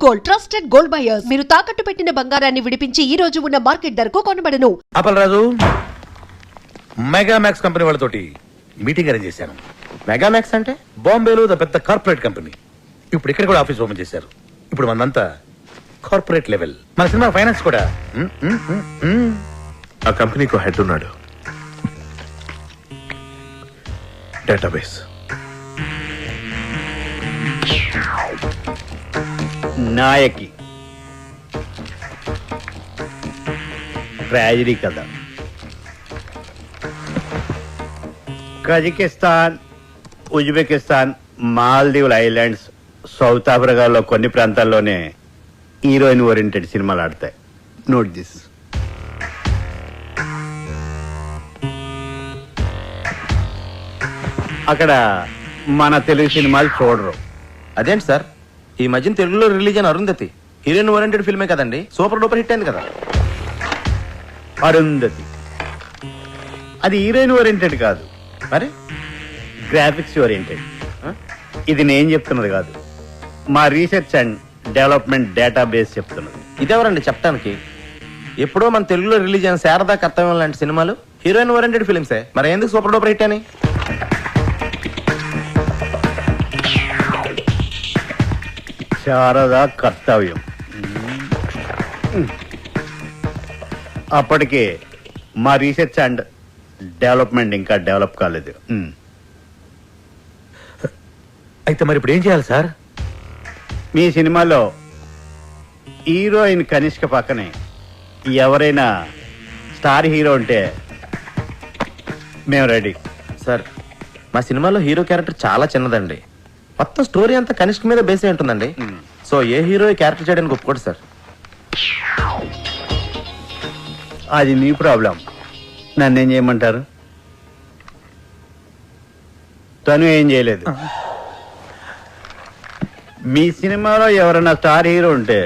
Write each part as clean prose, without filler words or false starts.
Gold, trusted gold buyers. మీరు తాకట్టు పెట్టిన బంగారాన్ని విడిపించి ఈ రోజు ఉన్న మార్కెట్ ధరకు కొనబడను. అప్పలరాజు, మెగామాక్స్ కంపెనీ వాళ్ళతోటి మీటింగ్ అరేంజ్ చేశాను. మెగామాక్స్ అంటే బాంబేలో పెద్ద కార్పొరేట్ కంపెనీ. ఇప్పుడు ఇక్కడ కూడా ఆఫీస్ ఓపెన్ చేశారు. ఇప్పుడు మనంతా కార్పొరేట్ లెవెల్. మన సినిమా ఫైనాన్స్ కూడా. ఆ కంపెనీకి హెడ్ ఉన్నాడు. డేటాబేస్ నాయకి ట్రాజడీ కథ. కజకిస్తాన్, ఉజ్బెకిస్తాన్, మాల్దీవుల ఐలాండ్స్, సౌత్ ఆఫ్రికాలో కొన్ని ప్రాంతాల్లోనే హీరోయిన్ ఓరియంటెడ్ సినిమాలు ఆడతాయి. Note this. అక్కడ మన తెలుగు సినిమాలు చూడరు. అదేంటి సార్, ఈ మధ్యన తెలుగులో రిలీజ్ అయిన అరుంధతి హీరోయిన్ ఓరియంటెడ్ ఫిల్మే కదండి, సూపర్ డూపర్ హిట్ అయింది కదా. అరుంధతి అది హీరోయిన్ ఓరియంటెడ్ కాదు, మరి గ్రాఫిక్స్ ఓరియంటెడ్. ఇది నేను చెప్తున్నది కాదు, మా రీసెర్చ్ అండ్ డెవలప్మెంట్ డేటాబేస్ చెప్తున్నది. ఇదెవరండి చెప్పడానికి? ఎప్పుడో మన తెలుగులో రిలీజ్ అయిన శారదా కర్తవ్యం లాంటి సినిమాలు హీరోయిన్ ఓరియంటెడ్ ఫిల్మ్సే, మరి ఎందుకు సూపర్ డూపర్ హిట్ అని? శారదా కర్తవ్యం అప్పటికే మా రీసెర్చ్ అండ్ డెవలప్మెంట్ ఇంకా డెవలప్ కాలేదు. అయితే మరి ఇప్పుడు ఏం చేయాలి సార్? మీ సినిమాలో హీరోయిన్ కనిష్క పక్కనే ఎవరైనా స్టార్ హీరో ఉంటే మేము రెడీ. సార్, మా సినిమాలో హీరో క్యారెక్టర్ చాలా చిన్నదండి. మొత్తం స్టోరీ అంతా కనిష్క మీద బేస్ అయి ఉంటుందండి. సో ఏ హీరో ఈ క్యారెక్టర్ చేయడానికి ఒప్పుకోడు సార్. అది నీ ప్రాబ్లం. నన్నేం చేయమంటారు? తను ఏం చేయలేదు. మీ సినిమాలో ఎవరైనా స్టార్ హీరో ఉంటే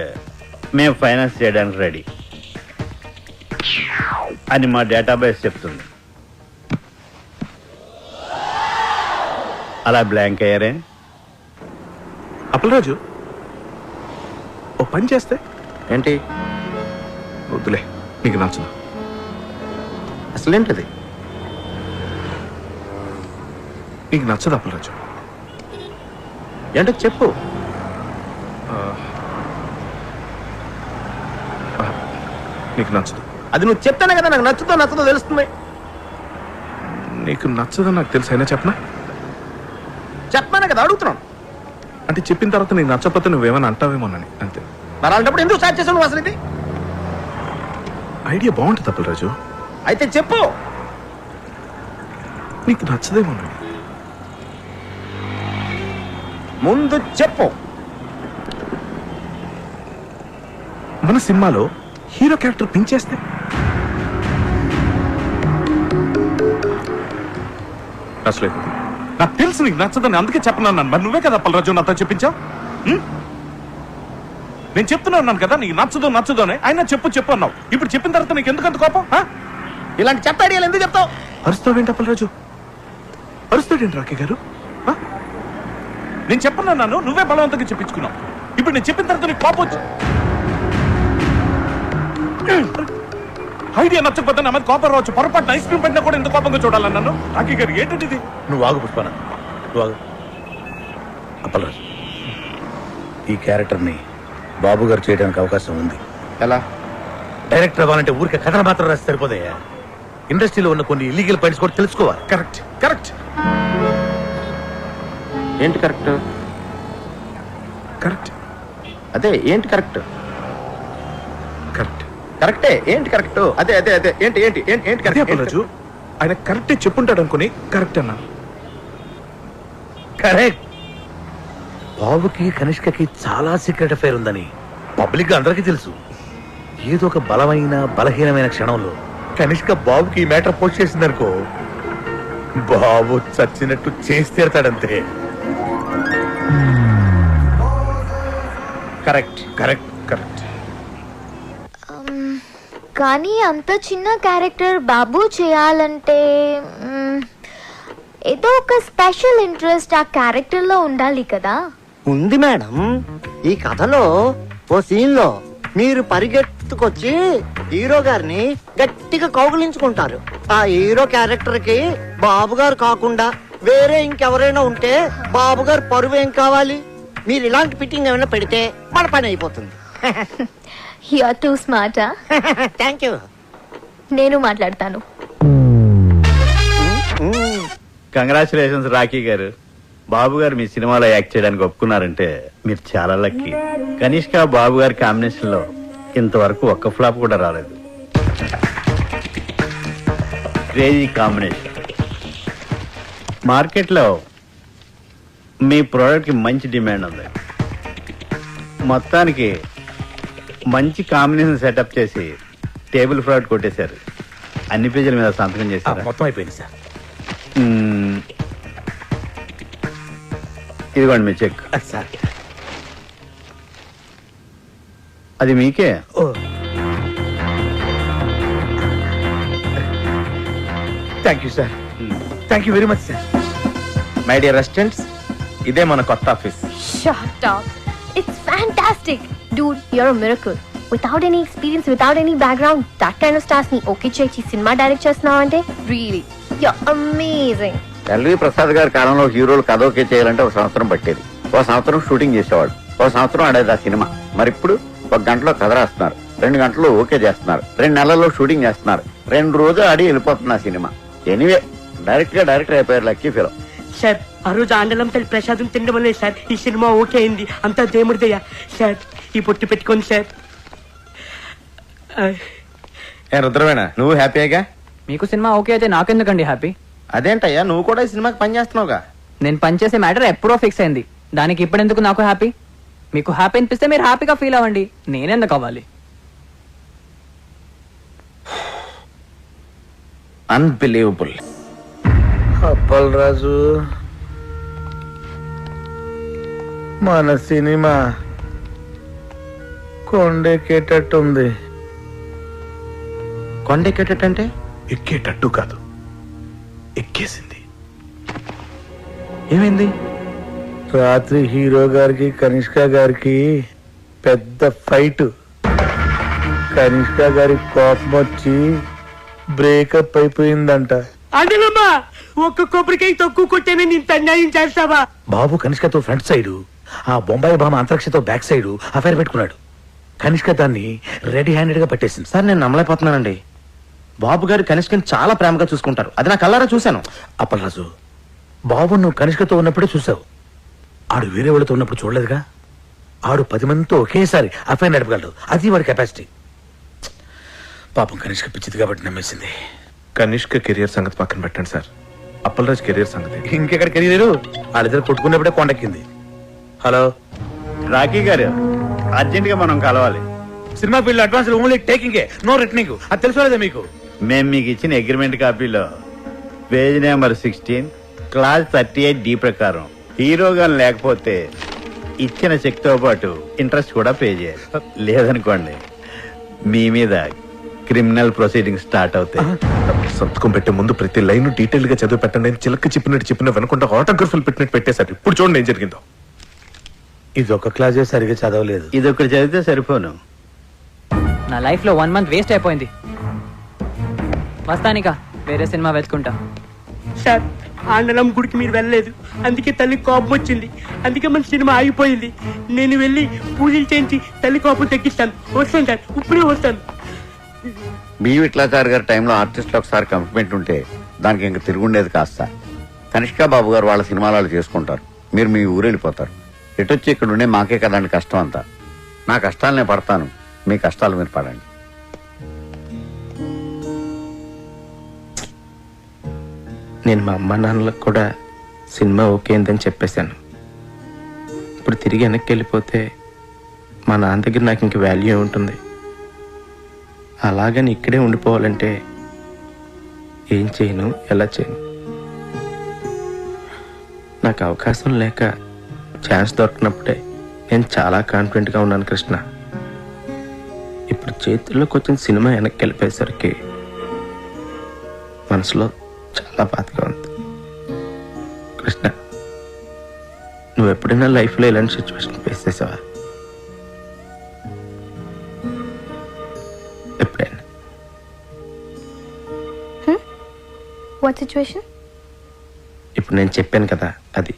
మేము ఫైనాన్స్ చేయడానికి రెడీ అని మా డేటాబేస్ చెప్తుంది. అలా బ్లాంక్ అయ్యారే? అప్పలరాజు, ఓ పని చేస్తే ఏంటి? వద్దులే, నీకు నచ్చదు. అసలేంటిది? నీకు నచ్చదు అప్పలరాజు. ఏంటో చెప్పు. నీకు నచ్చదు. అది నువ్వు చెప్తానే కదా నాకు నచ్చుతో నచ్చదో తెలుస్తుంది. నీకు నచ్చదని నాకు తెలుసు, అయినా చెప్పనా? చెప్పానే కదా అడుగుతున్నాను. అంటే చెప్పిన తర్వాత నీకు నచ్చకపోతే నువ్వేమైనా అంటావేమోనని అంతే. మరి అలాంటప్పుడు ఎందుకు స్టార్ట్ చేసావు నువ్వు? అసలు ఇది ఐడియా బాగుంటుంది అప్పలరాజు. అయితే చెప్పు. నీకు నచ్చదేమోనని. ముందు చెప్పు. మన సినిమాలో హీరో క్యారెక్టర్ పెంచేస్తే నచ్చలేదు. నాకు తెలుసు నీకు నచ్చదని, అందుకే చెప్పన్నాను. మరి నువ్వే కదా అప్పలరాజు నాతో చెప్పించావు. నేను చెప్తున్నాను కదా నీకు నచ్చదు అని. అయినా చెప్పు అన్నావు. ఇప్పుడు చెప్పిన తర్వాత నీకు ఎందుకంత కోపం? ఇలాంటి చెత్త ఐడియాలు ఎందుకు చెప్తావు? అరుస్తావేంటి అప్పలరాజు? అరుస్తాడేంటి రాకే గారు? నేను చెప్పన్నాను, నువ్వే బలవంతంగా చెప్పించుకున్నావు. ఇప్పుడు నేను చెప్పిన తర్వాత నీకు కోపం వచ్చి ఐడియా నచ్చకపోతే నా మీద కోపం రావచ్చు. పొరపాటున ఐస్ క్రీమ్ పెట్టినా కూడా ఎంత కోపంగా చూడాలన్నాను. రాకే గారు ఏంటంటే ఇది? నువ్వు ఆగు పుష్పన, నువ్వు ఆగు. అప్పలరాజు, ఈ క్యారెక్టర్ని బాబు గారు చేయడానికి అవకాశం ఉంది. ఎలా? డైరెక్టర్ అవ్వాలంటే ఊరికే కథలు మాత్రం రాసి సరిపోతాయా? ఇండస్ట్రీలో ఉన్న కొన్ని ఇల్లీగల్ పాయింట్స్ కూడా తెలుసుకోవాలి. కరెక్ట్ కరెక్ట్ ఏంటి కరెక్ట్? కరెక్ట్ అదే ఏంటి కరెక్ట్? కరెక్ట్ కరెక్టే. ఏంటి కరెక్ట్? అదే అదే అదే ఏంటి ఏంటి ఏంటి ఏంటి అదే అప్పలరాజు, ఆయన కరెక్టే చెప్పుంటాడు అనుకుని కరెక్ట్ అన్నాను. కరెక్ట్. బాబుకి కనిష్కకి చాలా సీక్రెట్ అఫైర్ ఉందని పబ్లిక్ అందరికీ తెలుసు. ఏదో ఒక బలహీనమైన క్షణంలో కనిష్క బాబుకి ఈ మ్యాటర్ పోస్ట్ చేసిందనుకో, బాబు చచ్చినట్టు చేసి తీరతాడంతే. కరెక్ట్ కరెక్ట్ కరెక్ట్ కానీ అంత చిన్న క్యారెక్టర్ బాబు చేయాలంటే ఏదో ఒక స్పెషల్ ఇంట్రెస్ట్ ఆ క్యారెక్టర్ లో ఉండాలి కదా. ఉంది మేడం. ఈ కథలో ఓ సీన్ లో మీరు పరిగెత్తుకొచ్చి హీరో గారిని గట్టిగా కౌగిలించుకుంటారు. ఆ హీరో క్యారెక్టర్ కి బాబు గారు కాకుండా వేరే ఇంకెవరైనా ఉంటే బాబు గారు పరువు ఏం కావాలి? మీరు ఇలాంటి ఫిట్టింగ్ ఏమైనా పెడితే మన పని అయిపోతుంది. You are too smart. Thank you. నేను మాట్లాడతాను. కంగ్రాచులేషన్స్ రాఖీ గారు. బాబు గారు మీ సినిమాలో యాక్ట్ చేయడానికి ఒప్పుకున్నారంటే మీరు చాలా లక్కీ. కనిష్క బాబు గారి కాంబినేషన్ లో ఇంతవరకు ఒక్క ఫ్లాప్ కూడా రాలేదు. Crazy combination. మార్కెట్లో మీ ప్రోడక్ట్ కి మంచి డిమాండ్ ఉంది. మొత్తానికి మంచి కాంబినేషన్ సెటప్ చేసి టేబుల్ ఫ్రాడ్ కొట్టేశారు. అన్ని పేజీల మీద సంతకం చేశారు. మొత్తం అయిపోయింది సార్. ఇదిగోండి మీ చెక్. సార్ అది మీకే. Oh thank you sir. Thank you very much sir. My dear residents, ఇదే మన కొత్త office. Shut up. It's fantastic. Dude, you're a miracle. Without any experience, without any background, that kind of stars ni okay చేసి సినిమా direct చేస్తున్నావంటే really you're amazing. L V Prasad గారి కాలంలో హీరోలు కథ ఓకే చేయాలంటే ఒక సంవత్సరం పట్టేది. ఒక సంవత్సరం షూటింగ్ చేసేవాడు, ఒక సంవత్సరం ఆడేది ఆ సినిమా. మరి ఇప్పుడు ఒక గంటలో కథ రాస్తున్నారు, 2 గంటల్లో ఓకే చేస్తున్నారు, 2 నెలల్లో షూటింగ్ చేస్తున్నారు, 2 రోజులు ఆడి వెళ్ళిపోతుంది ఆ సినిమా. ఎనీవే డైరెక్టర్ అయిపోయారు. లక్కీ ఫీలో. సార్ ఆ రోజు ఆండలం తల్లి ప్రసాదం తినడం వల్లే సార్ ఈ సినిమా ఓకే అయింది. అంతా దేవుడిదయ్యా. సార్ ఈ పొట్టు పెట్టుకోండి సార్. ఏ రుద్రవేణ, నువ్వు హ్యాపీగా? మీకు సినిమా ఓకే అయితే నాకెందుకండి హ్యాపీ? అదేంటయ్యా, నువ్వు కూడా ఈ సినిమాకి పని చేస్తున్నావుగా. నేను పనిచేసే మ్యాటర్ ఎప్పుడో ఫిక్స్ అయింది. దానికి ఇప్పుడెందుకు నాకు హ్యాపీ? మీకు హ్యాపీ అనిపిస్తే మీరు హ్యాపీగా ఫీల్ అవ్వండి. నేనెందుకు అవ్వాలి? అన్బిలీవబుల్. అప్పల్ రాజు, మన సినిమా కొండెక్కేటట్టుంది. కొండెక్కేటంటే? ఎక్కేటట్టు కాదు, ఎక్కేసింది. ఏమైంది? రాత్రి హీరో గారికి కనిష్క గారికి పెద్ద ఫైట్. కనిష్క గారి కోపం వచ్చి బ్రేకప్ అయిపోయిందంట. ఆండలమ్మా ఒక్క కొబ్బరికాయ తక్కువ కొట్టేనే ఇంత అన్యాయం చేస్తావా? బాబు కనిష్కతో ఫ్రంట్ సైడ్, ఆ బొంబాయి బామ అంతరిక్షతో బ్యాక్ సైడ్ అఫైర్ పెట్టుకున్నాడు. కనిష్క దాన్ని రెడీ హ్యాండెడ్ గా పట్టేసింది. సార్ నేను నమ్మలేకపోతున్నానండి. బాబు గారు కనిష్కని చాలా ప్రేమగా చూసుకుంటారు. అది నా కళ్ళారా చూశాను. అప్పలరాజు, బాబు నువ్వు కనిష్కతో ఉన్నప్పుడే చూసావు. ఆడు వేరే వాళ్ళతో ఉన్నప్పుడు చూడలేదుగా. ఆడు 10 మందితో ఒకేసారి అఫైర్ నడపగలడు. అది వాడి కెపాసిటీ. పాపం కనిష్క పిచ్చిది కాబట్టి నమ్మేసింది. కనిష్క కెరియర్ సంగతి పక్కన పెట్టండి సార్, అప్పలరాజ్ కెరియర్ సంగతి. ఇంకెక్కడ కెరీర్? వాళ్ళిద్దరు కొట్టుకున్నప్పుడే కొండెక్కింది. హలో రాఖీ గారు, అర్జెంట్ గా మనం కలవాలి. Cinema field advance only taking, no returning. అది తెలుసుకోలేదా మీకు? మేము మీకు ఇచ్చిన అగ్రిమెంట్ కాపీలో పేజ్ నెంబర్ 16 క్లాస్ 38D ప్రకారం హీరోగా లేకపోతే ఇచ్చిన చెక్ తో పాటు ఇంట్రెస్ట్ కూడా పే చేయాలి. లేదనుకోండి మీ మీద క్రిమినల్ ప్రొసీడింగ్ స్టార్ట్ అవుతాయి. సంతకం పెట్టే ముందు ప్రతి లైన్ డీటెయిల్ గా చదివి పెట్టండి. నేను చిలక చెప్పినట్టు వెనకుండా ఆటోగ్రఫీలు పెట్టినట్టు పెట్టేశారు. ఇప్పుడు చూడండి ఏం జరిగిందో. ఇది ఒక క్లాసే సరిగా చదవలేదు. ఇది ఒకటి చదివితే సరిపోను. నా లైఫ్ లో 1 మంత్ వేస్ట్ అయిపోయింది. వస్తానిక వేరే సినిమా వెతుకుంటా. సార్ ఆండలం గుడికి మీరు వెళ్ళలేదు, అందుకే తల్లి కోపం వచ్చింది. అందుకే మన సినిమా ఆగిపోయింది. నేను వెళ్ళి పూజలు చేయించి తల్లి కోపం తగ్గిస్తాను. వస్తాను సార్, ఇప్పుడే వస్తాను. బి విట్లాచారి గారి టైంలో ఆర్టిస్టులు ఒకసారి కమిట్మెంట్ ఉంటే దానికి ఇంక తిరుగుండేది కాదు సార్. కనిష్క బాబు గారు వాళ్ళ సినిమాలు చేసుకుంటారు, మీరు మీ ఊరు వెళ్ళిపోతారు. ఎటొచ్చి ఇక్కడ ఉండే మాకే కదండి కష్టం అంతా. నా కష్టాలు నేను పడతాను, మీ కష్టాలు మీరు పడండి. నేను మా అమ్మ నాన్నలకు కూడా సినిమా ఓకే అయిందని చెప్పేశాను. ఇప్పుడు తిరిగి వెనక్కి వెళ్ళిపోతే మా నాన్న దగ్గర నాకు ఇంక వాల్యూ ఉంటుంది. అలాగని ఇక్కడే ఉండిపోవాలంటే ఏం చేయను, ఎలా చేయను? నాకు అవకాశం లేక ఛాన్స్ దొరికినప్పుడే నేను చాలా కాన్ఫిడెంట్గా ఉన్నాను కృష్ణ. ఇప్పుడు చేతుల్లోకి వచ్చిన సినిమా వెనక్కి వెళ్ళిపోయేసరికి మనసులో చాలా బాధగా ఉంది. కృష్ణ, నువ్వు ఎప్పుడైనా లైఫ్లో ఇలాంటి సిచ్యువేషన్ ఫేస్ చేసావా? ఎప్పుడైనా. What situation? ఇప్పుడు నేను చెప్పాను కదా అది.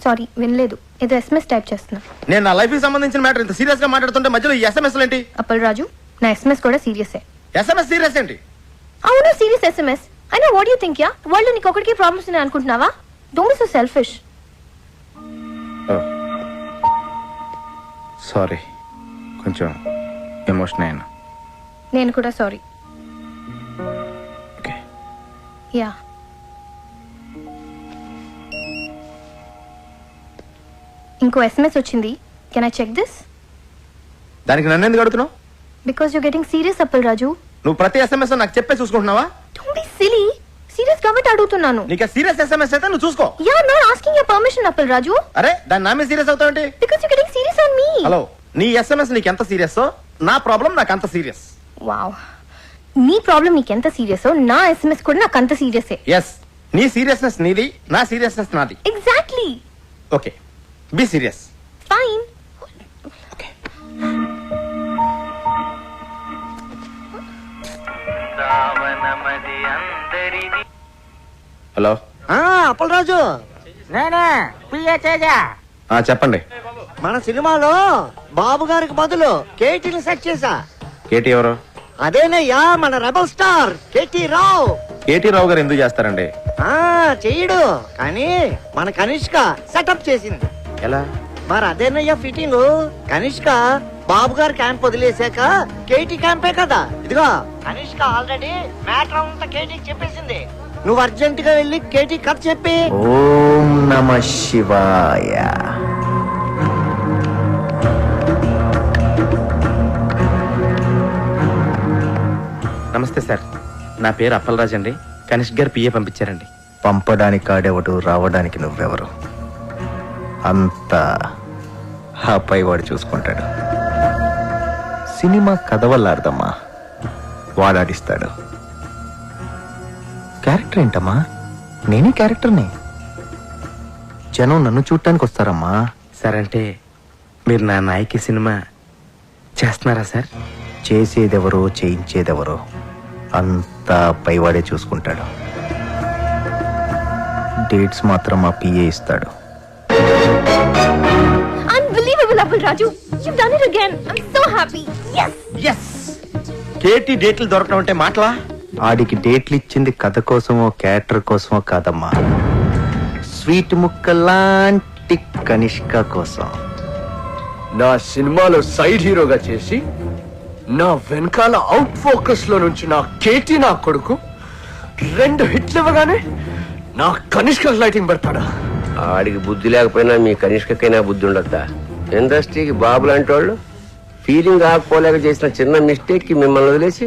సారీ, వినలేదు. ఏదో SMS టైప్ చేస్తున్నా. నేను నా లైఫ్ కి సంబంధించిన మ్యాటర్ ఇంత సీరియస్ గా మాట్లాడుతుంటే మధ్యలో ఈ SMS ఏంటి? అప్పల్ రాజు, నా SMS కూడా సీరియసే. SMS సీరియస్ ఏంటి? అవును, సీరియస్ SMS. అయినా what you think ya? World నీకు ఒకటికి ప్రాబ్లమ్స్ ఉన్నాయి అనుకుంటున్నావా? Don't be so selfish. Sorry, కొంచెం ఎమోషన్ అయ్యాను. నేను కూడా సారీ. ఓకే. యా. ఇంకో SMS వచ్చింది. Can I check this? దానికి నన్ను ఎందుకు అడుగుతున్నావు? Because you getting serious Appal Raju. నువ్వు ప్రతి SMS నాకు చెప్పే చూసుకుంటున్నావా? Don't be silly. సీరియస్ కాబట్టి అడుగుతున్నాను. నీకు సీరియస్ SMS అయితే నువ్వు చూసుకో. Ya, not asking your permission Appal Raju. అరే, దాని నా మీద సీరియస్ అవుతావేంటి? Because you getting serious on me. Hello, నీ SMS నీకు ఎంత సీరియస్, నా ప్రాబ్లం నాకు అంత సీరియస్. వావ్. నీ ప్రాబ్లం నీకెంత సీరియస్, నా SMS కూడా నాకు అంత సీరియసే. ఎస్, నీ సీరియస్నెస్ నీది, నా సీరియస్నెస్ నాది. Exactly. Okay, be serious. Fine. Hello. Appalaraju, చెప్పండి. మన సినిమాలో బాబు గారికి బదులు కేటీని సెట్ చేశా. కేటీ ఎవరు? అదేనయ్యా, మన రెబల్ స్టార్ కేటీ రావు. కేటీ రావు గారు ఎందుకు చేస్తారండి? చెయ్యడు, కానీ మన కనిష్క సెటప్ చేసింది. ఎలా? మరి అదేనయ్యా ఫిట్టింగ్. కనిష్క బాబు గారు క్యాంప్ వదిలేసాక కేటీ క్యాంపే కదా. ఇదిగో కనిష్క ఆల్రెడీ మ్యాటర్ అంతా కేటీకి చెప్పేసింది. నువ్వు అర్జెంట్ గా వెళ్ళి కేటీ కథ చెప్పి. ఓం నమ శివాయ. నమస్తే సార్, నా పేరు అప్పలరాజ్ అండి. కనిష్క్ గారు పిఏ పంపించారండి. పంపడానికి ఆడేవాడు, రావడానికి నువ్వెవరు? అంతా ఆ పైవాడు చూసుకుంటాడు. సినిమా కథ వల్ల అర్థమ్మా, వాడాడిస్తాడు. క్యారెక్టర్ ఏంటమ్మా? నేనే క్యారెక్టర్ని. జనం నన్ను చూడటానికి వస్తారమ్మా. సార్, అంటే మీరు నా నాయకి సినిమా చేస్తున్నారా సార్? చేసేదెవరో చేయించేదెవరో అంతా పైవాడే చూసుకుంటాడు. డేట్స్ మాత్రం మా పిఏ ఇస్తాడు. Unbelievable, Appal Raju. You've done it again. I'm so happy. Yes. Yes. KT డేట్లు దొరకడం అంటే మాటలా? ఆడికి డేట్లు ఇచ్చింది కథ కోసమో క్యారెక్టర్ కోసమో కాదమ్మా, స్వీట్ ముక్కలాంటి కనిష్క కోసం. నా సినిమాలో సైడ్ హీరోగా చేసి నా వెనకాల అవుట్ ఫోకస్ లో నుంచి నా కేటీ నా కొడుకు 2 హిట్లు ఇవ్వగానే నా కనిష్క లైటింగ్ పెడతాడా? ఆడికి బుద్ధి లేకపోయినా మీ కనిష్కకైనా బుద్ధి ఉండద్దా? ఇండస్ట్రీకి బాబు లాంటి వాళ్ళు ఫీలింగ్ ఆకపోలేక చేసిన చిన్న మిస్టేక్ కి మిమ్మల్ని వదిలేసి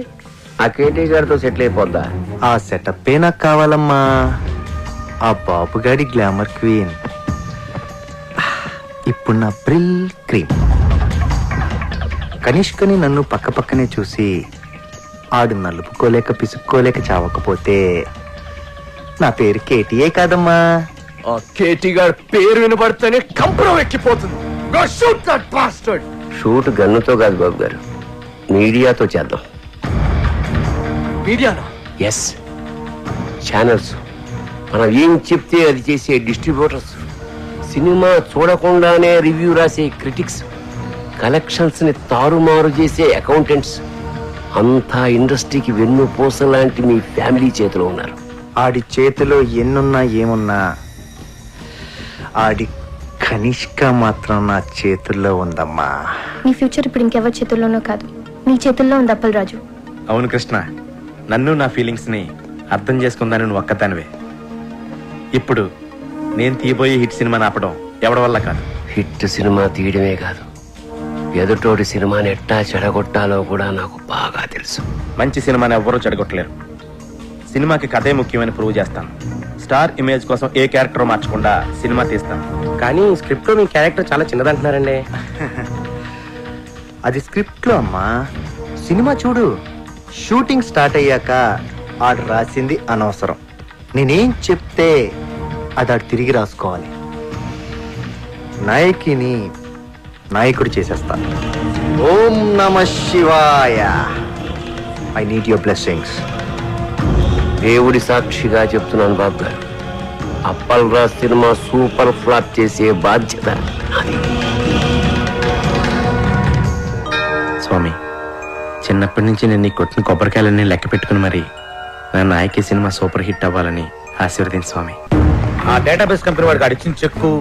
ఆ కేటీ గారితో సెటిల్ అయిపోద్దా? ఆ సెటప్ నాకు కావాలమ్మా. ఆ బాబుగాడి గ్లామర్ క్వీన్ ఇప్పుడు నా బ్రిల్ క్రీమ్. కనిష్కని నన్ను పక్క పక్కనే చూసి ఆడు నలుపుకోలేక పిసుక్కోలేక చావకపోతే నా పేరు కేటీఏ కాదమ్మా. ఆ కేటీ గారి పేరు వినబడితేనే కంపరం ఎక్కిపోతుంది. Go shoot that bastard. Shoot గన్నుతో కాదు బాబు గారు, మీడియాతో చేద్దాం. మీడియానా? ఎస్, ఛానల్స్, మనం ఏం చెప్తే అది చేసే డిస్ట్రిబ్యూటర్స్, సినిమా చూడకుండానే రివ్యూ రాసే క్రిటిక్స్, కలెక్షన్స్ ని తారుమారు చేసే అకౌంటెంట్స్, అంతా ఇండస్ట్రీకి వెన్నుపూస లాంటి మీ ఫ్యామిలీ చేతిలో ఉన్నారు. ఆడి చేతిలో ఎన్నున్నా ఏమున్నా ఆడి కనిష్క మాత్రం నా చేతుల్లో ఉందమ్మా. నీ ఫ్యూచర్ ఇప్పుడు ఇంకెవరి చేతుల్లోనో కాదు, నీ చేతుల్లో ఉంది అప్పల్ రాజు. అవును కృష్ణ, నన్ను నా ఫీలింగ్స్ ని అర్థం చేసుకుందాని నువ్వు ఒక్కదానివే. ఇప్పుడు నేను తీయబోయే హిట్ సినిమాని ఆపడం ఎవడి వల్ల కాదు. హిట్ సినిమా తీయడమే కాదు, ఎదుటోడి సినిమాని ఎట్టా చెడగొట్టాలో కూడా నాకు బాగా తెలుసు. మంచి సినిమాని ఎవ్వరూ చెడగొట్టలేరు. సినిమాకి కథే ముఖ్యమని ప్రూవ్ చేస్తాను. స్టార్ ఇమేజ్ కోసం ఏ క్యారెక్టర్ మార్చకుండా సినిమా తీస్తాను. కానీ స్క్రిప్ట్ లో మీ క్యారెక్టర్ చాలా చిన్నదంటున్నారండి. అది స్క్రిప్ట్ లో అమ్మా. సినిమా చూడు, షూటింగ్ స్టార్ట్ అయ్యాక ఆడు రాసింది అనవసరం. నేనేం చెప్తే అది ఆడు తిరిగి రాసుకోవాలి. నాయకిని నాయకుడు చేసేస్తాను. ఓం నమ శివాయ. I need your blessings. దేవుడి సాక్షిగా చెప్తున్నాను బాబు గారు, Appal Raj cinema super flop చేసే బాధ్యత నాది. స్వామి, చిన్నప్పటి నుంచి నేను నీ కొట్టిన కొబ్బరికాయలన్నీ లెక్క పెట్టుకుని మరి నా నాయకి సినిమా సూపర్ హిట్ అవ్వాలని ఆశీర్వదించు స్వామి. ఆ డేటాబేస్ కంపెనీ వాడికి అడిచిన చెక్కు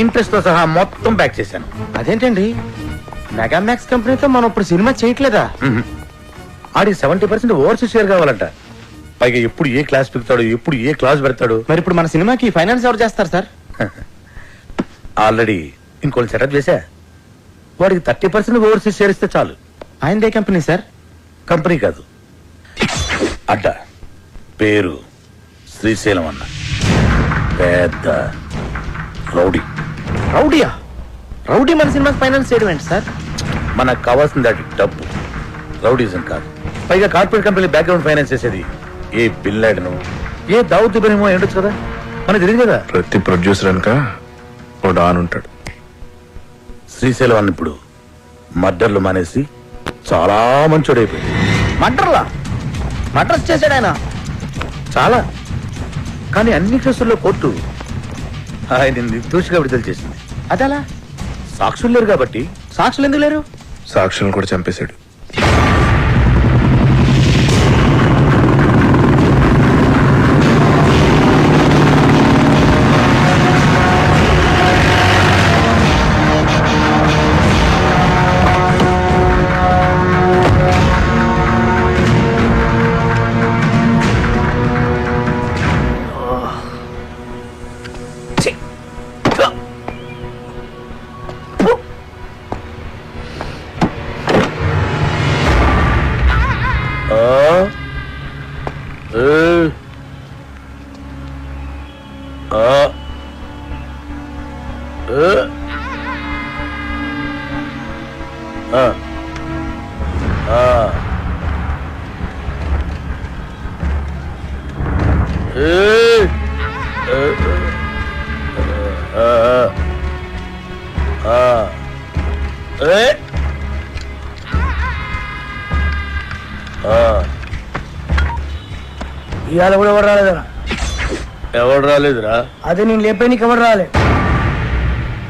ఇంట్రెస్ట్ తో సహా మొత్తం బ్యాక్ చేశాను. అదేంటండి, మెగామాక్స్ కంపెనీతో మనం ఇప్పుడు సినిమా చేయట్లేదా? ఆడికి 70% ఓవర్సీస్ షేర్ కావాలంట. పైగా ఎప్పుడు ఏ క్లాస్ పెడతాడు, ఎప్పుడు ఏ క్లాస్ పెడతాడు. మరి ఇప్పుడు మన సినిమాకి ఫైనాన్స్ ఎవరు చేస్తారు సార్? ఆల్రెడీ ఇంకోటి సెటప్ చేశా. వాడికి 30% ఓవర్సీస్ షేర్ ఇస్తే చాలు. ఆయనదే కంపెనీ సార్? కంపెనీ కాదు, అడ్డ. పేరు శ్రీశైలం అన్న. పెద్ద రౌడీ. రౌడీయా? రౌడీ మన సినిమాకి ఫైనాన్స్ చేయడం ఏంటి సార్? మనకు కావాల్సింది అది డబ్బు, రౌడీజం కాదు. పైగా కార్పొరేట్ కంపెనీ బ్యాక్గ్రౌండ్ ఫైనాన్స్ చేసేది ఏ బిల్ లాడెను, ఏ దావుద్ ఇబ్రహీమో ఏంటొచ్చు కదా, మనకు తెలియదు కదా. ప్రతి ప్రొడ్యూసర్ అనక ఓ డాన్ ఉంటాడు. శ్రీశైలం అన్న ఇప్పుడు మర్డర్లు మానేసి చాలా మంచోడైపోయింది. మర్డర్లా? మర్డర్స్ చేశాడు ఆయన? చాలా. కానీ అన్ని కేసుల్లో కోర్టు ఆయన నిర్దోషిగా విడుదల చేసింది. అదలా? సాక్షులు లేరు కాబట్టి. సాక్షులు ఎందుకు లేరు? సాక్షులను కూడా చంపేశాడు. ఇవాళ కూడా ఎవరు రాలేదరా? ఎవడు రాలేదురా? అదే నేను లేపేనికి ఎవరు రాలే.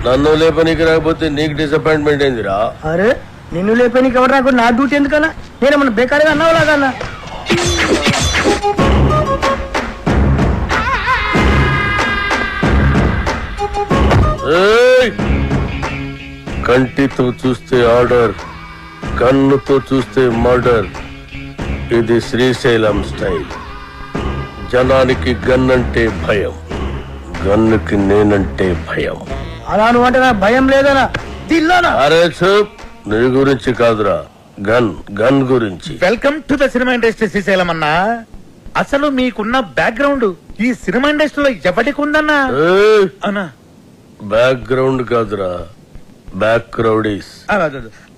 నన్ను లేపనీకి రాకపోతే నీకు డిసప్పాయింట్మెంట్ ఏందిరా? అరే నిన్ను లేపేనికి ఎవరు రాకుండా నా డ్యూటీ ఎందుకన్నా? నేనేమన్నా బేకారీగా అన్నావు లాగన్నా? కంటితో చూస్తే ఆర్డర్, కన్నుతో చూస్తే మర్డర్. ఇది శ్రీశైలం స్టైల్. జనానికి గన్ అంటే భయం, గన్నుకి నేనంటే భయం. అలా నువ్వు అంటే నాకు భయం లేదనా? దిల్లానా? అరే చూప్, నీ గురించి కాదురా, గన్ గన్ గురించి. Welcome to the cinema industry Srisailam అన్నా. అసలు మీకున్న బ్యాక్గ్రౌండ్ ఈ సినిమా ఇండస్ట్రీలో ఎవరికి ఉందన్నా? అన్నా బ్యాక్గ్రౌండ్ కాదురా, బ్యాక్ క్రౌడీస్.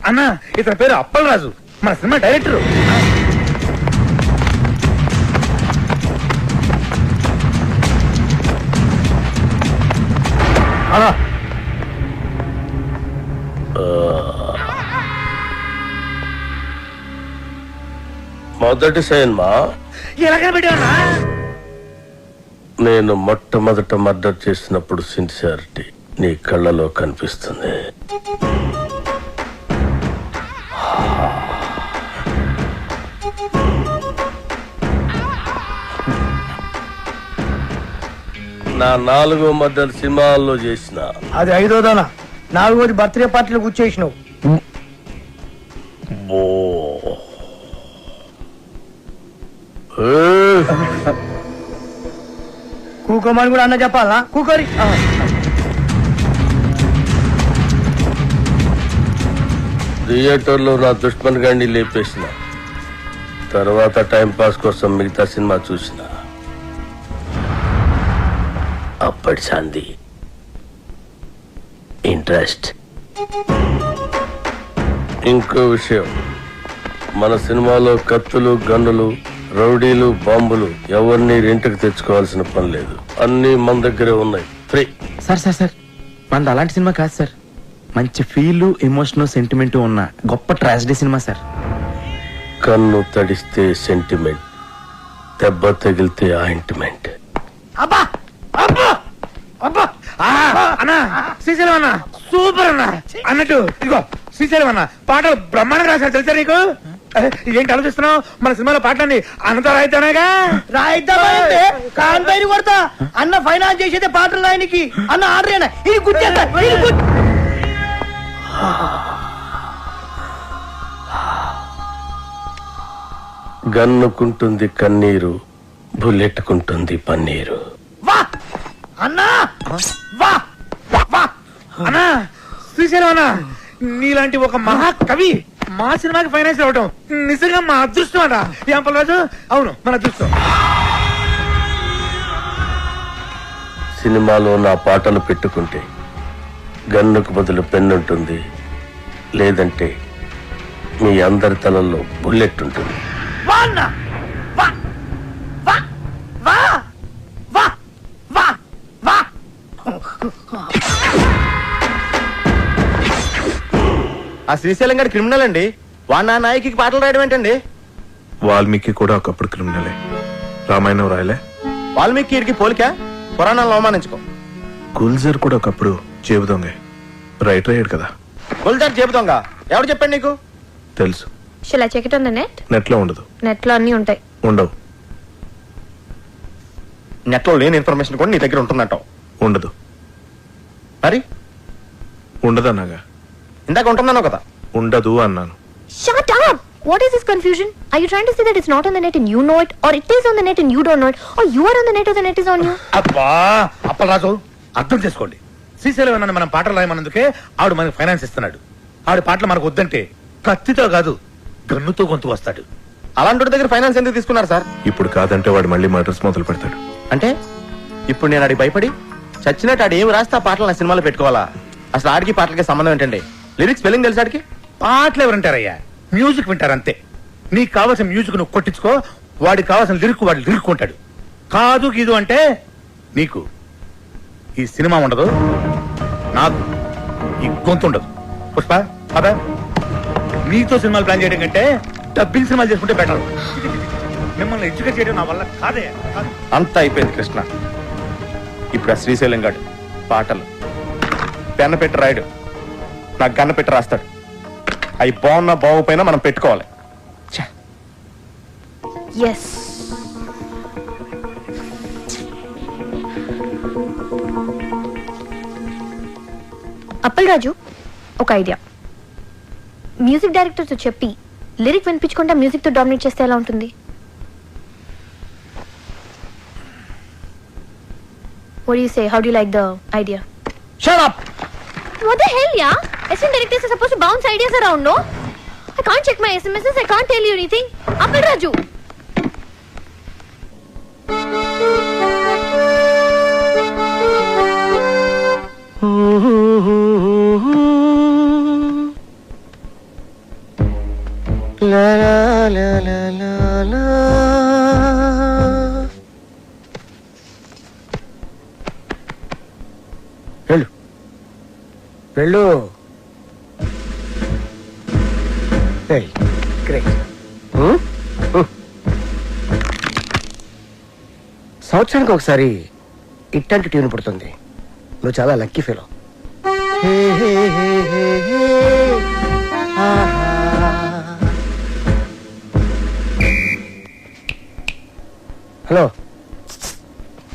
అన్నా ఇతని పేరు అప్పల్ రాజు, మన సినిమా డైరెక్టర్. మొదటి సినిమా ఎలాగా పెట్టావన్నా? నేను మొట్టమొదట మర్డర్ చేసినప్పుడు సిన్సియారిటీ నీ కళ్ళలో కనిపిస్తుంది. నా 4వ మర్డర్ సినిమాల్లో చేసిన. అది 5వదనా? 4వది బర్త్డే పార్టీలో కూర్చేసినావు. కూకోమని కూడా అన్న చెప్పాలా? కూకోరి. థియేటర్లో నా దుష్మన్ గాండి లేపేసిన తర్వాత టైం పాస్ కోసం మిగతా సినిమా చూసిన. అప్పటి శాంతి ఇంట్రెస్ట్. ఇంకో విషయం, మన సినిమాలో కత్తులు, గన్నులు, రౌడీలు, బాంబులు ఎవరిని రెంట్కి తెచ్చుకోవాల్సిన పని లేదు. అన్ని మన దగ్గరే ఉన్నాయి, ఫ్రీ. సార్ సార్ సార్, మనది అలాంటి సినిమా కాదు సార్. మంచి ఫీల్, ఎమోషన్, సెంటిమెంట్ ఉన్న గొప్ప ట్రాజడీ సినిమా సార్. కన్ను తడిస్తే సెంటిమెంట్, దెబ్బ తగిలితే ఆయింట్మెంట్. అబ్బా అబ్బా అబ్బా అన్నా శ్రీశైలం అన్న సూపర్ అన్న అన్నట్టు ఇదిగో శ్రీశైలం అన్న పాటలు బ్రహ్మాండంగా రాశారు తెలుసా నీకు? ఏంటి ఆలోచిస్తున్నావు? మన సినిమాలో పాటలన్నీ అన్నతో రాయితేనేగా. రాయిద్దామంటే కాన్పైన కొడతా అన్న ఫైనాన్స్ చేసేదే పాటలు రాయనికి అన్న ఆర్డర్ ఇది గుర్తేస్తా గన్నుకుంటుంది కన్నీరు, బుల్లెట్టుకుంటుంది పన్నీరు. వా అన్నా వా వా అన్నా శ్రీశైలం అన్న నీలాంటి ఒక మహాకవి మా సినిమాకి ఫైనాన్స్ అవ్వటం నిజంగా మా అదృష్టం అన్న. రాజు అవును మన అదృష్టం. సినిమాలో నా పాటలు పెట్టుకుంటే గన్నుకు బదులు పెన్నుంటుంది, లేదంటే మీ అందరి తలల్లో బుల్లెట్ ఉంటుంది. వా అన్నా వా వా వా వా వా వా ఆ శ్రీశైలం గారి క్రిమినల్ అండి. వాడు నా నాయకి పాటలు రాయడం ఏంటండి? వాల్మీకి కూడా ఒకప్పుడు క్రిమినలే. రామాయణం రాయలే. వాల్మీకి వీడికి పోలిక, పురాణాలను అవమానించుకో. గుల్జర్ కూడా ఒకప్పుడు జేబు దొంగే. రైటర్ అయ్యాడు కదా. గుల్జార్ చెబుతాంగా ఎవరు చెప్పండి నీకు? తెలుసు. Shall I check it on the net? Net లో ఉండదు. నెట్ లో అన్ని ఉంటాయి. ఉండవు. నెట్ లో లేని ఇన్ఫర్మేషన్ కూడా నీ దగ్గర ఉంటున్నట్టు. ఉండదు. మరి ఉండదన్నాగా. ఇందాక ఉంటున్నాను కదా. ఉండదు అన్నాను. Shut up! What is this confusion? Are you trying to say that it's not on the net and you know it, or it is on the net and you don't know it, or you are on the net or the net is on you? అబ్బా అప్పలరాజు అర్థం చేసుకోండి. శ్రీశైలం అన్న మనం పాటలు రాయమన్నందుకే ఆవిడ మనకి finance ఇస్తున్నాడు. ఆవిడ పాటలు మనకు వద్దంటే కత్తితో కాదు గన్నుతో గొంతు వస్తాడు. అలాంటి దగ్గర ఫైనాన్స్ ఎందుకు తీసుకున్నారు సార్? ఇప్పుడు కాదంటే వాడు మళ్ళీ మర్డర్స్ మొదలు పెడతాడు. అంటే ఇప్పుడు నేను ఆడికి భయపడి చచ్చినట్టు ఆడు ఏమి రాస్తే ఆ పాటలు నా సినిమాలో పెట్టుకోవాలా? అసలు ఆడికి పాటలకి సంబంధం ఏంటండి? లిరిక్స్ స్పెల్లింగ్ తెలుసు ఆడికి? పాటలు ఎవరంటారయ్యా? మ్యూజిక్ వింటారు అంతే. నీకు కావాల్సిన మ్యూజిక్ నువ్వు కొట్టించుకో, వాడికి కావాల్సిన లిరిక్ వాడు లిరుక్కుంటాడు. కాదు గీదు అంటే నీకు ఈ సినిమా ఉండదు, నాకు ఈ గొంతు ఉండదు. పుష్ప అదా నీతో సినిమాలు ప్లాన్ చేయడం కంటే డబ్బింగ్ సినిమాలు చేసుకుంటే బెటర్. మిమ్మల్ని ఎడ్యుకేట్ చేయడం నా వల్ల కాదే. అంతా అయిపోయింది కృష్ణ. ఇప్పుడు ఆ శ్రీశైలం గాడు పాటలు పెన్న పెట్టి రాయడు, నాకు గన్న పెట్టి రాస్తాడు. అవి బాగున్నా బాగుపోయినా మనం పెట్టుకోవాలి. Yes. అప్పల్ రాజు, ఒక ఐడియా. మ్యూజిక్ డైరెక్టర్ తో చెప్పి లిరిక్ వినిపించకుండా మ్యూజిక్ తో డామినేట్ చేస్తే ఎలా ఉంటుంది? What do you say? How do you like the idea? Shut up! What the hell, yeah? Assistant directors are supposed to bounce ideas around, no? I can't check my SMSs, I can't tell you anything. Appal Raju! La la la la la la. వెళ్ళు వెళ్ళు. Great. సంవత్సరానికి ఒకసారి ఇట్లాంటి tune పుడుతుంది. నువ్వు చాలా lucky fellow. Hello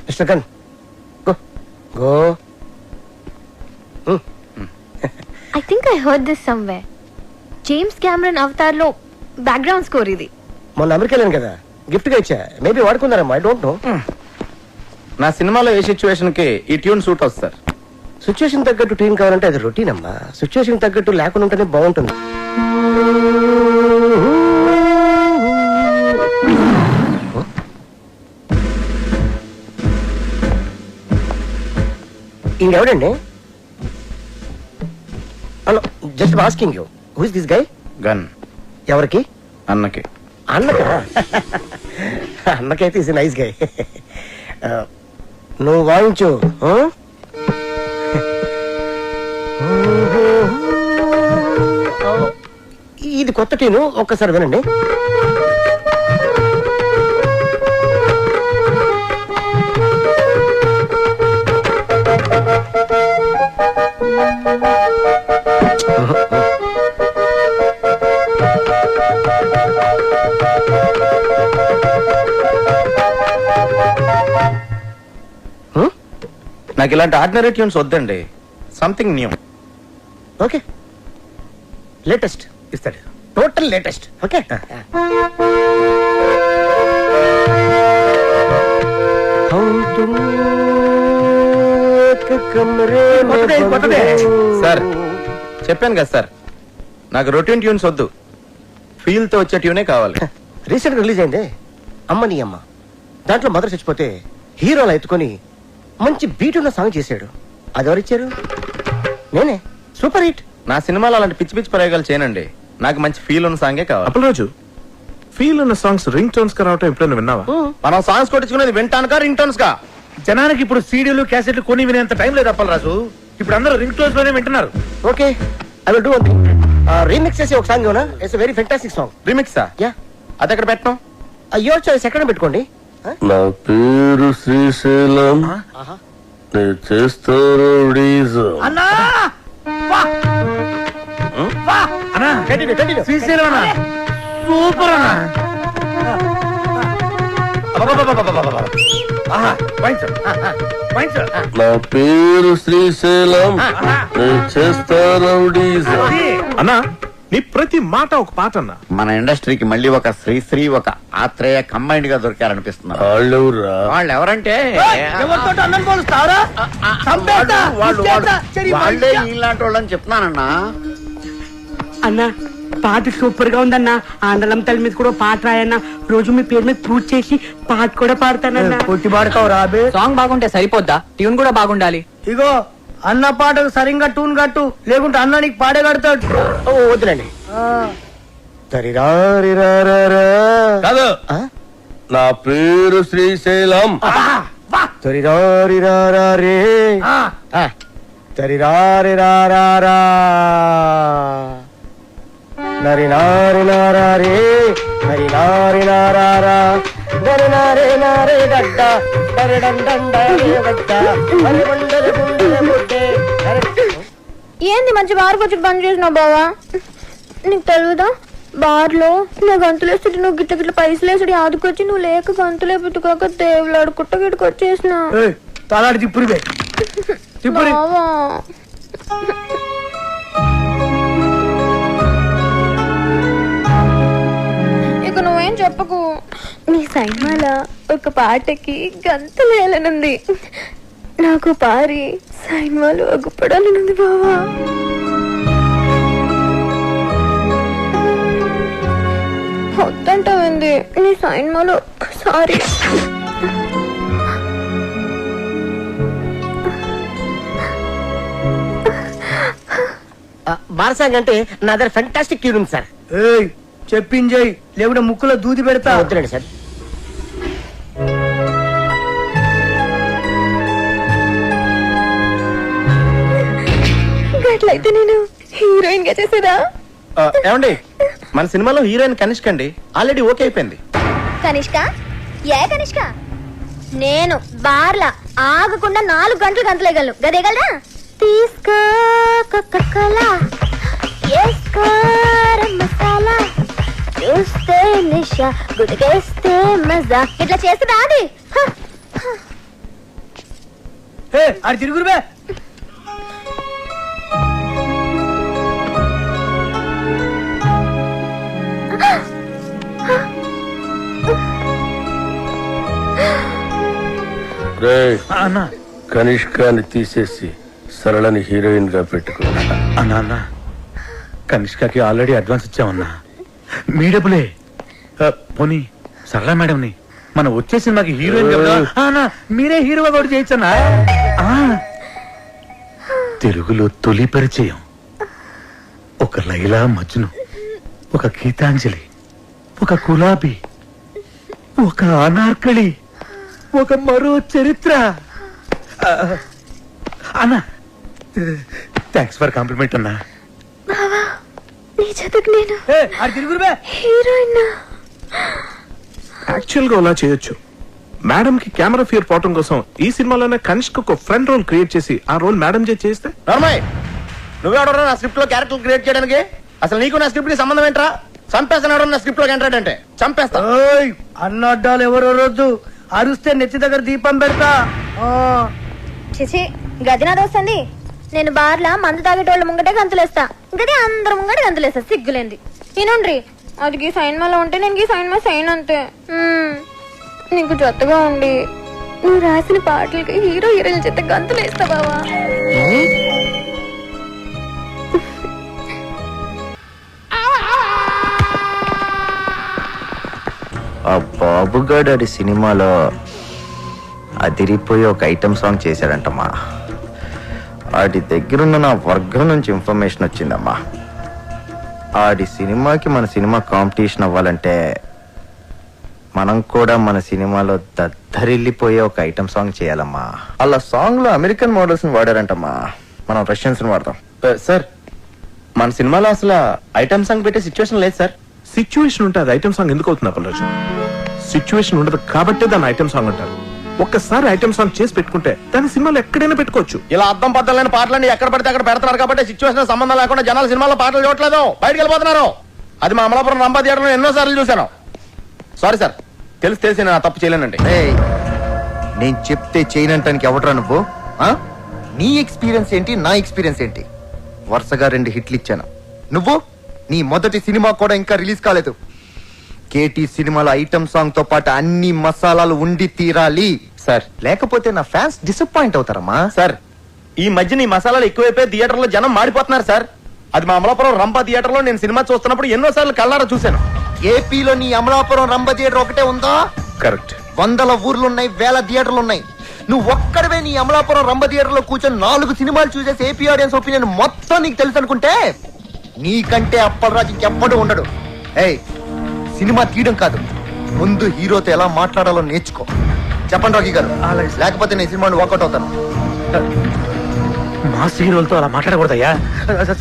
mister gun, go go. I think I heard this somewhere. James Cameron Avatar లో background score ఇది. మొన్న అమెరికా వెళ్ళాను కదా, గిఫ్ట్ గా ఇచ్చా. మేబీ వాడుకున్నారమ్మా, ఐ డోంట్ నో. నా సినిమాలో ఏ సిచ్యువేషన్ కి ఈ ట్యూన్ సూట్ అవుతుంది సార్? సిచ్యువేషన్ తగ్గట్టు ట్యూన్ కావాలంటే అది రొటీన్ అమ్మా. సిచ్యువేషన్ తగ్గట్టు లేకుండా ఉంటేనే బాగుంటుంది. ఇంకెవడండి? Hello, just asking you, who is this guy? Gun ఎవరికి? అన్నకి. అన్నకా? అన్నకైతే ఇస్ నైస్ గై. నువ్వు వాయించు. ఇది కొత్త ట్యూన్, ఒక్కసారి వినండి. నాకు ఇలాంటి ఆర్డినరీ ట్యూన్స్ వద్దండి, సంథింగ్ న్యూ. ఓకే, లేటెస్ట్ ఇస్తాడు, టోటల్ లేటెస్ట్. ఓకే, సార్ చెప్పాను కదా సార్, నాకు రొటీన్ ట్యూన్స్ వద్దు, ఫీల్ తో వచ్చే ట్యూనే కావాలి. రీసెంట్ రిలీజ్ అయింది అమ్మ నీ అమ్మ. దాంట్లో మదర్ చచ్చిపోతే హీరోలు ఎత్తుకొని మంచి బీట్ ఉన్న సాంగ్ చేశాడు. అది ఎవరిచ్చారు? నేనే. Super hit. నా సినిమాలో అలాంటి పిచ్చి పిచ్చి ప్రయోగాలు చేయనండి, నాకు మంచి ఫీల్ ఉన్న సాంగే కావాలి. అప్పలరాజు, ఫీల్ ఉన్న సాంగ్స్ రింగ్ టోన్స్ గా రావటం ఎప్పుడైనా విన్నావా? మనం సాంగ్స్ కొట్టించుకునేది వింటానుకా రింగ్ టోన్స్ కా? జనానికి ఇప్పుడు సీడీలు క్యాసెట్లు కొని వినేంత టైం లేదు అప్పలరాజు. ఇప్పుడు అందరూ రింగ్ టోన్స్ లోనే వింటున్నారు. Okay, I will do one thing. Remix చేసి ఒక సాంగ్ ఇవ్వనా? It's very fantastic song. రీమిక్సా? యా. అది ఎక్కడ పెట్టను? యువర్ చాయిస్, ఎక్కడ పెట్టుకోండి. నా పేరు శ్రీశైలం, నేను చేస్తాను అన్నా శ్రీశైలం అన్నా, సూపర్ అన్నా. నా పేరు శ్రీశైలం, నేను చేస్తాను అన్నా నీ ప్రతి మాట ఒక పాట అన్నా. మన ఇండస్ట్రీకి మళ్ళీ ఒక శ్రీశ్రీ, ఒక ఆత్రేయ కంబైన్డ్ గా దొరికారనిపిస్తున్నారు. వాళ్ళు ఎవరంటే వాళ్ళే ఇలాంటి వాళ్ళని చెప్తున్నానన్నా. అన్న పాట సూపర్ గా ఉందన్న. ఆండలం తల్లి మీద కూడా పాట రాయన్న. రోజు మీ పేరు మీద పూజ చేసి పాట కూడా పాడతానన్నా. కొట్టి పాడతావు రాబే. సాంగ్ బాగుంటే సరిపోద్దా, ట్యూన్ కూడా బాగుండాలి. ఇగో అన్న పాటకు సరిగ్గా టూన్ కట్టు, లేకుంటే అన్న నీకు పాడే కడతాడు. వద్దులండి. కాదు, నా పేరు శ్రీశైలం, తరిరారిరారే తరిరారిరారా నరి నారి నారే నరి నారి నారా నరి నారే నారే డడ్డ నరి డండండే వడ్డ నరి బండల గుండెల బుడ్డే. ఏంది మంచి బార్ వచ్చి బంద్ చేసినావు బావా? నీకు తెలుగుదా, బార్లో నువ్వు గంతులు వేస్తుంటే నువ్వు గిట్ల గిట్ల పైసలు వేసుడు ఆదుకొచ్చి నువ్వు లేక గంతులే పుట్టుకోక దేవులాడు కుట్ట గిట్టుకు వచ్చేసిన తలాడి తిప్పురిదే తిప్పురి. ఇక నువ్వేం చెప్పకు. నీ సైన్మాల ఒక పాటకి గంతులు వేలనుంది, నాకు పారి సైన్మాలు అగుపడాలనుంది బావా. వద్దంటావేంది? నీ సైన్మాలు ఒక్కసారి బారసాంగ్ అంటే నా దగ్గర ఫెంటాస్టిక్ ట్యూన్ ఉంది సార్. చెప్పించేయి, లేకుంటే ముక్కులో దూది పెడతా. వద్దులండి సార్. అట్లయితే నేను హీరోయిన్ గా చేసేదా? ఏమండి, మన సినిమాలో హీరోయిన్ కనిష్క అండి, ఆల్రెడీ ఓకే అయిపోయింది. కనిష్క? ఏ కనిష్క? నేను బార్లా ఆగకుండా 4 గంటలు గంతలేగలను, గదేగలరా? తీసుకో కోకా-కోలా, వేసుకో మసాలా, చూస్తే నిషా, గుడికేస్తే మజా, ఇట్లా చేస్తే రాది. అది తిరుగురుబే. కనిష్కాని తీసేసి సరళని హీరోయిన్ గా పెట్టుకో. అన్నా కనిష్కకి ఆల్రెడీ అడ్వాన్స్ ఇచ్చామన్నా, మీ డబ్బులే. పోనీ సరళ మేడంని మనం వచ్చే సినిమాకి హీరోయిన్ మీరే హీరోగా కూడా చేయొచ్చన్నా. తెలుగులో తొలి పరిచయం, ఒక లైలా మజ్ను, ఒక గీతాంజలి, ఒక గులాబీ, ఒక అనార్కళి, ఒక మరో చరిత్ర. అన్నా థ్యాంక్స్ ఫర్ కాంప్లిమెంట్ అన్నా. బావా నీ చేతకు నేను హీరోయిన్. యాక్చువల్ గా అలా చేయొచ్చు. మేడం కి కెమెరా ఫియర్ పోవటం కోసం ఈ సినిమాలోనే కనిష్క ఒక ఫ్రెండ్ రోల్ క్రియేట్ చేసి ఆ రోల్ మేడం చేస్తే నార్మల్ నువ్వెవడరా నా స్క్రిప్ట్ లో క్యారెక్టర్ క్రియేట్ చేయడానికి? అసలు నీకు నా స్క్రిప్ట్ కి సంబంధం ఏంట్రా? చంపేస్తాడు నా స్క్రిప్ట్ లోకి ఎంటర్ అంటే చంపేస్తా. అన్నడ్డాలు ఎవరో రోజు అరుస్తే నెత్తి దగ్గర దీపం పెడతా. చిచి గదినాథ్ వస్తుంది. నేను బార్లా మందు తాగేటోళ్ళ ముంగటే గంతులేస్తా, గది అందరు ముంగట గంతులేస్తా. సిగ్గులేంది వినుండ్రి. అది గీ సైన్ లో ఉంటే నేను గీ సైన్ సైన్ అంతే. నీకు జొత్తగా ఉండి నువ్వు రాసిన పాటలకి హీరో హీరోయిన్ చేత గంతులేస్తా బావా. ఆ బాబుగాడు అది సినిమాలో అదిరిపోయి ఒక ఐటమ్ సాంగ్ చేశాడంటమ్మా. ఆడి దగ్గరున్న నా వర్గం నుంచి ఇన్ఫర్మేషన్ వచ్చిందమ్మా. ఆడి సినిమాకి మన సినిమా కాంపిటీషన్ అవ్వాలంటే మనం కూడా మన సినిమాలో దద్దరిల్లిపోయే ఒక ఐటమ్ సాంగ్ చేయాలమ్మా. అలా సాంగ్ లో అమెరికన్ మోడల్స్ ని వాడారంటమ్మా, మనం రష్యన్స్ ని వాడతాం. సార్ మన సినిమాలో అసలు ఐటమ్ సాంగ్ పెట్టే సిచ్యువేషన్ లేదు సార్. సిచ్యువేషన్ ఉంటే అది ఐటమ్ సాంగ్ ఎందుకు అవుతుంది అప్పలరాజు? సిచ్యువేషన్ ఉండదు కాబట్టి దాన్ని ఐటమ్ సాంగ్ అంటారు. ఒక్కసారి ఐటమ్ సాంగ్ చేసి పెట్టుకుంటే దాని సినిమాలో ఎక్కడైనా పెట్టుకోవచ్చు. ఇలా అర్థం పద్దలేని పాటలన్నీ ఎక్కడ పడితే అక్కడ పెడతారు కాబట్టి సిచ్యువేషన్ సంబంధం లేకుండా జనాలు సినిమాలో పాటలు చూడట్లేదు, బయటకు వెళ్ళిపోతున్నారు. అది మా అమలాపురం రంభా థియేటర్లో ఎన్నో సార్లు చూశాను. సారీ సార్, తెలిసి నేను తప్పు చేయలేనండి. నేను చెప్తే చేయనంటానికి ఎవడరా నువ్వు? నీ ఎక్స్పీరియన్స్ ఏంటి, నా ఎక్స్పీరియన్స్ ఏంటి? వరుసగా 2 హిట్లు ఇచ్చాను. నువ్వు నీ మొదటి సినిమా కూడా ఇంకా రిలీజ్ కాలేదు. కేటీ సినిమాలో ఐటమ్ సాంగ్ తో పాటు అన్ని మసాలాలు ఉండి తీరాలి సార్, లేకపోతే నా ఫ్యాన్స్ డిసప్పాయింట్ అవుతారమ్మా. సార్ ఈ మధ్య నీ మసాలాలు ఎక్కువైపోయి థియేటర్ లో జనం మాడిపోతున్నారు సార్. అది మా అమలాపురం రంభా థియేటర్ లో నేను సినిమా చూస్తున్నప్పుడు ఎన్నో సార్లు కళ్ళారా చూశాను. ఏపీలో నీ అమలాపురం రంభ థియేటర్ ఒకటే ఉందా? కరెక్ట్. 100 ఊర్లున్నాయి, 1000 థియేటర్లు ఉన్నాయి. నువ్వు ఒక్కడవే నీ అమలాపురం రంభ థియేటర్ లో కూర్చొని 4 సినిమాలు చూసేసి ఏపీ ఆడియన్స్ ఒపీనియన్ మొత్తం నీకు తెలుసు అనుకుంటే నీకంటే అప్పలరాజు ఇంకెప్పుడు ఉండడు. ఏయ్, సినిమా తీయడం కాదు, ముందు హీరోతో ఎలా మాట్లాడాలో నేర్చుకో. చెప్పండి రాఘీ గారు, లేకపోతే నేను సినిమాని వాకౌట్ అవుతాను. మాస్ హీరోలతో అలా మాట్లాడకూడదయ్యా.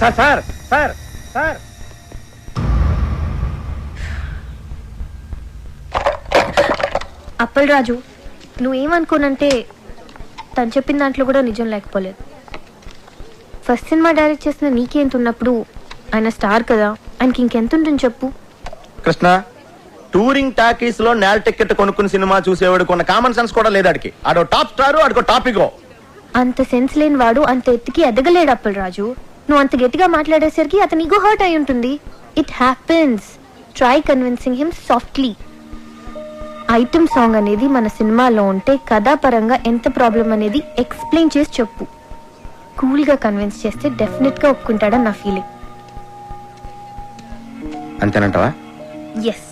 Sir sir sir sir Appal Raju, నువ్వేమనుకోనంటే తను చెప్పిన దాంట్లో కూడా నిజం లేకపోలేదు. ఫస్ట్ సినిమా డైరెక్ట్ చేసిన నీకెంత ఉన్నప్పుడు ఆయన స్టార్ కదా, ఆయనకి ఇంకెంత ఉంటుంది చెప్పు. కృష్ణ, టూరింగ్ టాకీస్ లో నేల టికెట్ కొనుక్కుని సినిమా చూసేవాడు కొన్న కామన్ సెన్స్ కూడా లేదు. ఆడికి ఆడో టాప్ స్టార్, ఆడికో టాపికో. అంత సెన్స్ లేని వాడు అంత ఎత్తుకి ఎదగలేడు అప్పల్ రాజు. నువ్వు అంత గట్టిగా మాట్లాడేసరికి అతని ఈగో హర్ట్ అయి ఉంటుంది. It happens. Try convincing him softly. Item song అనేది మన సినిమాలో ఉంటే కథాపరంగా ఎంత ప్రాబ్లం అనేది ఎక్స్ప్లెయిన్ చేసి చెప్పు. కూల్ గా కన్విన్స్ చేస్తే డెఫినెట్ గా ఒప్పుకుంటాడని నా ఫీలింగ్. అంతేనంటావా? ఎస్.